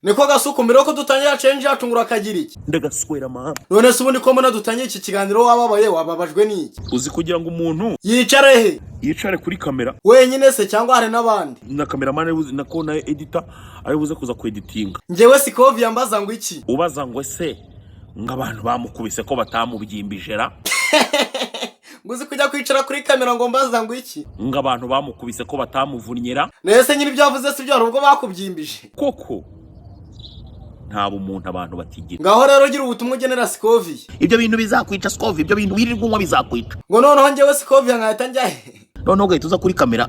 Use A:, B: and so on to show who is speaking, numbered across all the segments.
A: Niko gasuku mbere ko dutangira change yacu ngura kagira iki?
B: Ndagaswera mama.
A: None se ubundi ko mbona dutangiye iki kiganiro wababaye wababajwe n'iki?
B: Uzi kugira ngo umuntu
A: yicare he?
B: Yicare kuri kamera.
A: Wenyine se cyangwa hari nabandi?
B: Na cameraman na ko na editor ari buze kuza ku editinga.
A: Njewe scoviya mbaza ngo iki?
B: Ubaza ngo se ngabantu bamukubise ko batamubyimbijera.
A: Nguzi kujya kwicara kuri kamera ngo mbaza ngo iki?
B: Ngabantu bamukubise ko batamuvunyera.
A: Nese nyiri byavuze si byo arubwo bakubyimbije.
B: Koko ntabo umuntu abantu batigira.
A: Ngaho rero gira ubutumwa ugenera scoviya.
B: Ibyo bintu bizakwica scoviya, ibyo bintu wirirwa unywa bizakwica.
A: Ngo noneho njewe scoviya nkahita njyahe.
B: Noneho ugahita uza kuri kamera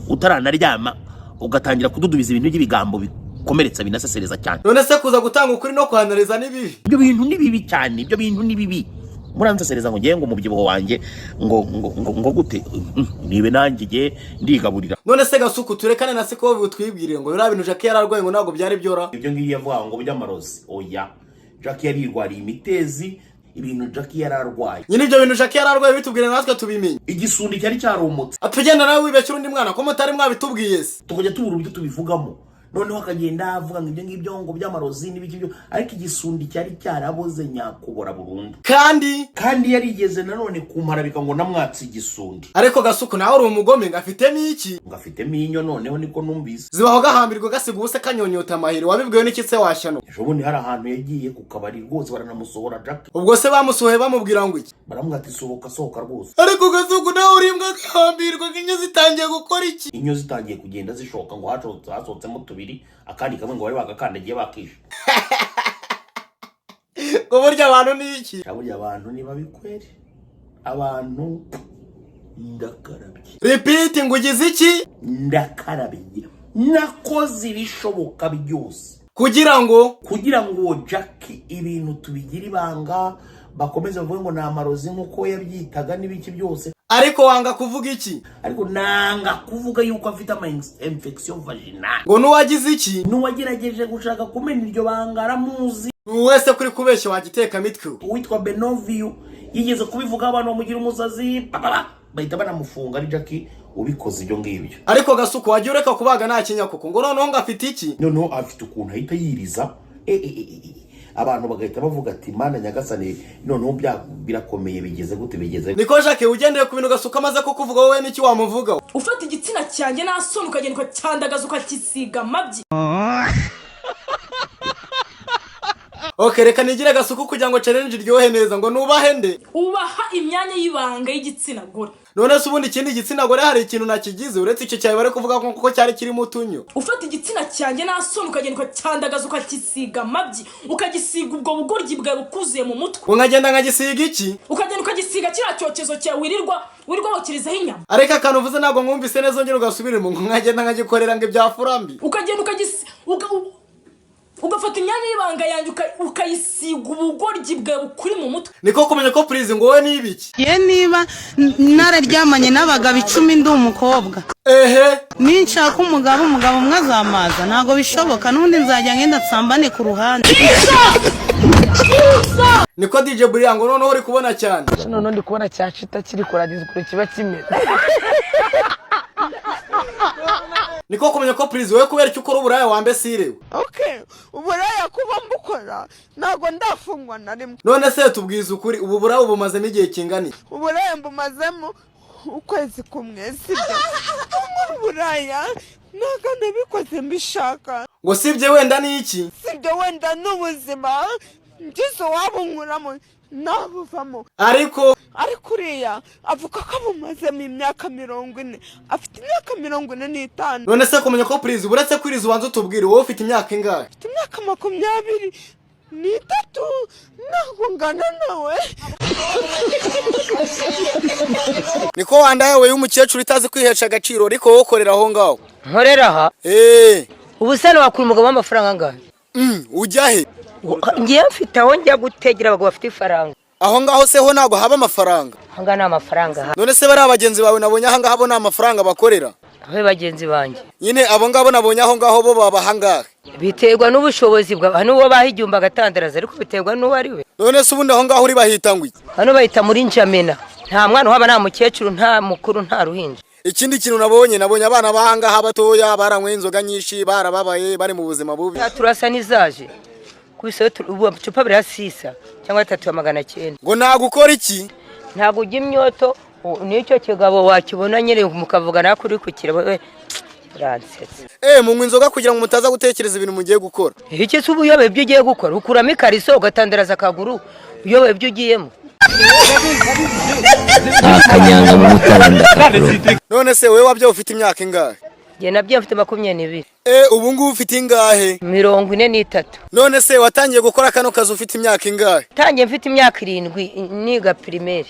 B: utaranaryama ugatangira kududubiza ibintu by'ibigambo bikomeretsa binasesereza cyane.
A: None se kuza gutanga ukuri no kwanariza ni bibi.
B: Ibyo bintu ni bibi cyane, ibyo bintu ni bibi. Muransesereza ngo ngiye ngo mubyibuho wanje ngo gute nibe nangiye ndigaburira.
A: None se gasuku turekane na scoviya utwibwirire ngo bira bintu Jacky yararwaye ngo nago byari byora.
B: Ibyo ngiye yavuga ngo by'amarozi oya. Jacky yarirwariye imitezi ibintu Jacky yararwaye.
A: Nyine ibyo bintu Jacky yararwaye bitubwire natwe tubimenye.
B: Igisundi cyari cyarumutse.
A: Atugenda nawe wibekira undi mwana ko mutari mwabitubwiye se.
B: Tukajya tubura ubyo tubivugamo. Noneho akagenda avuga ngo ibyo ngibyo ngo by'amarozi n'ibiki byo ariko igisundi cyari cyaraboze nyakubora burundu.
A: Kandi
B: yarigeze nanone kumarabika ngo namwatsi igisundi.
A: Ariko gasuku nawe uri umugome ngafitemo iki?
B: Ngafitemo inyo noneho niko numvise.
A: Zibaho gahambirwa gasiga ubuse kanyonyota amahiri wabibwiwe n'iki se washyano?
B: Ejo bundi hari ahantu yagiye ku kabari rwose baranamusohora Jacky.
A: Ubwo se bamusohoye bamubwira ngo iki?
B: Baramwati sohoka rwose.
A: Ariko gasuku nawe uri imbwa gahambirwa inyo zitangiye gukora iki?
B: Inyo zitangiye kugenda zishoka ngo hasohotsemo tubiri akandi kamwe ngo bari bagakandagiye bakisha.
A: Ngo burya abantu ni iki?
B: Burya abantu ni babikwere. Abantu ndakarabye.
A: Repeat ngo ugize iki?
B: Ndakarabye. Nakoze ibishoboka byose kugira ngo Jacky ibintu tubigira ibanga bakomeza bavuga ngo na amarozi nkuko yabyitaga n'ibiki byose.
A: Ariko wanga kuvuga iki?
B: Ariko nanga kuvuga yuko afite ama infection vaginale.
A: Ngo nuwagize iki?
B: Nuwagerageje gushaka kumena iryo banga aramuzi.
A: Wese kuri kubeshya wagiteka mitwe.
B: Witwa Manawee yigeze kubivuga abantu bamugira umusazi bahita banamufunga ari Jacky ubikoze ibyo ngibyo.
A: Ariko gasuku wagiye ureka kubaga nta kinyakoko ngo noneho ngafite iki?
B: Noneho afite ukuntu ahita yiriza abantu bagahita bavuga ati mana nyagasane noneho birakomeye bigeze gute bigeze.
A: Niko Jacky ugendeye ku bintu gasuka amaze kukuvuga wowe n'iki wamuvuga?
C: Ufata igitsina cyanjye nasoni ukagenda ukacyandagaza ukakisiga amabyi.
A: Okay, reka nigire gasuku kugira ngo challenge iryohe neza ngo nubahe nde?
C: Ubaha imyanya y'ibanga y'igitsina gore.
A: None se ubundi ikindi gitsina gore hari ikintu nakigize uretse icyo cyawe bare kuvuga ko cyari kirimo utunyo.
C: Ufata igitsina cyanjye nasoni ukagenda ukacyandagaza ukakisiga amabyi ukagisiga ubwo bugoryi bwawe bukuzuye mu mutwe.
A: Ungagenda nkagisiga iki?
C: Ukagenda ukagisiga kira cyokezo cyawe wirirwa wokirizaho inyama.
A: Areka kantu uvuze nago mwumvise neza ngiro gasubire mu nkagenda nkagikorera ngo ibyafurambi.
C: Ukagenda ugafata imyanya y'ibanga yanjye ukayisiga ubugoryi bwawe bukuri mu mutwe.
A: Niko kumenya ko please ngo wowe ni ibiki?
D: Ye niba nararyamanye n'abagabo 10 ndi umukobwa. Ninshaka umugabo umwe azamaza ntago bishoboka nundi nzajya ngenda tsambane ku ruhande.
A: Niko DJ Buriya ngo noneho uri kubona cyane.
E: None ndi kubona cyashita kiri kuradiza kuri kiba kimeze.
A: Niko kumenya ko please wowe kubera icyo ukora uburaya wambesirewe.
D: Okay, uburaya kuba mbukora nago ndafungwa na rimwe.
A: None se tubwiza ukuri ubu buraya ubumazemo igihe kingani?
D: Uburaya mbumazemo ukwezi kumwe sibyo. Uburaya nago ndabikoze mbishaka.
A: Ngo sibye wenda ni iki?
D: Sibyo wenda n'ubuzima ngize wabunkuramo nabuvamo.
A: Ariko
D: uriya avuga ko abumazemo imyaka 40 afite imyaka 45.
A: None se kumenya ko please buretse kwiriza ubanza utubwire wowe ufite imyaka ingahe?
D: Afite imyaka 23 nago ngana nawe.
A: Niko wandaye we y'umukecuru itazi kwihesha agaciro ariko wowe ukorera aho ngaho.
E: Nkorera aha?
C: Ubusano wakura umugabo w'amafaranga angahe?
A: Ujya he?
C: Ngiye mfite aho njya gutegera abagabo bafite ifaranga.
A: Aho ngaho se ho nago haba amafaranga?
C: Hanga na amafaranga.
A: None se bari abagenzi bawe nabonye aha ngaho nta amafaranga bakorera?
C: Aho bagenzi banjye.
A: Nyine abo ngabo nabonye aho ngaho bo baba hangahe?
C: Biterwa n'ubushobozi bwa hano bo bahijyumba gatandaraza ariko biterwa n'uwo ari we.
A: None se ubundi aho ngaho uri bahita ngwi?
C: Hano bahita muri Njamena. Nta mwana uhaba nta mukecuru nta mukuru nta ruhinja.
A: ikindi kintu nabonye abana bahanga habatoya baranywe inzoga nyinshi barababaye bari mu buzima bubi.
E: Turasa nizaje kubise cupa birasisa cyangwa 3,900
A: ngo nagukora iki
E: ntago ujya imyoto nicyo kigabo wakibona nyere mukavugana kuri kukira wewe ransetse
A: munywa inzoga kugira ngo mutaza gutekereza ibintu mugiye gukora.
E: Iki se ubuyobe byo ugiye gukora ukuramo ikariso ugatandaraza akaguru uyobe byo ugiyemo
F: akanyanga mu mutaranda.
A: None se wewe wabyo ufite imyaka ingahe?
E: Je nabyo mfite 22.
A: Ubu ngubu ufite ingahe?
E: 43.
A: None se watangiye gukora kano kazi ufite imyaka ingahe?
E: Tangiye mfite imyaka 7 niga primaire.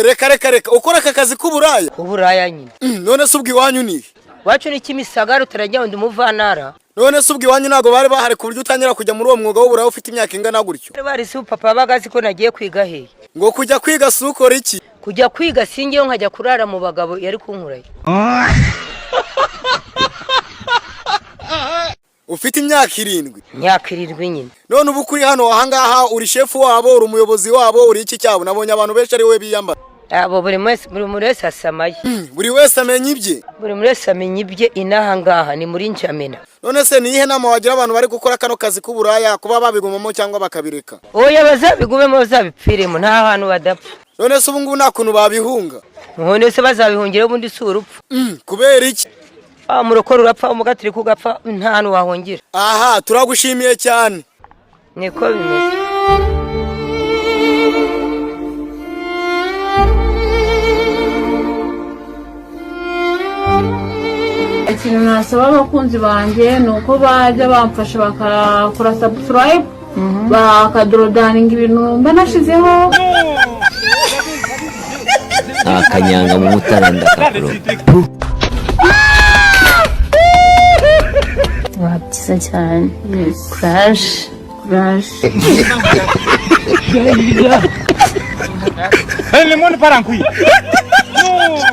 A: Reka ukora aka kazi k'uburaya?
E: Uburaya nyine.
A: None se ubwi wanyu ni?
E: Wacu ni kimisagara turajya ndi muvanara.
A: None se ubwi wanyu nago bari bahari ku buryo utangira kujya muri uwo mwuga w'uburaya ufite imyaka ingana gutyo?
E: Bari si papa bagazi ko nagiye kwiga he.
A: Ngo kujya kwiga sukora iki?
E: Kujya kwiga singiye nkajya kurara mu bagabo yari kunkuraye.
A: Ufite imyaka 7?
E: Imyaka 7 nyine.
A: None ubu kuri hano ahangaha uri chef wabo uri umuyobozi wabo uri iki cyabo nabonye abantu benshi ari we biyamba.
E: Abo buri wese asamaye.
A: Buri wese amenye ibye.
E: Buri wese amenye ibye inaha ngaha ni muri Njamena.
A: None se nihe nama wagira abantu bari gukora kano kazi k'uburaya kuba babigumamo cyangwa bakabireka?
E: Oya bazabigumemo bazabipfiremo nta hantu badapfa.
A: None se ubu ngubu nta kuntu babihunga?
E: None se bazabihungire ubundi si urupfu.
A: Kubera iki?
E: Murokora urapfa umugatiri kugapfa nta hantu wahungira.
A: Aha turagushimiye cyane.
E: Niko bimeze.
G: Ikintu nasaba abakunzi banjye ni uko bajya bamfasha bakakora subscribe bakadorodaninga ibintu mba nashizeho
F: akanyanga mu mutaranda.
G: byiza cyane. Crash
H: limoni parankui. No.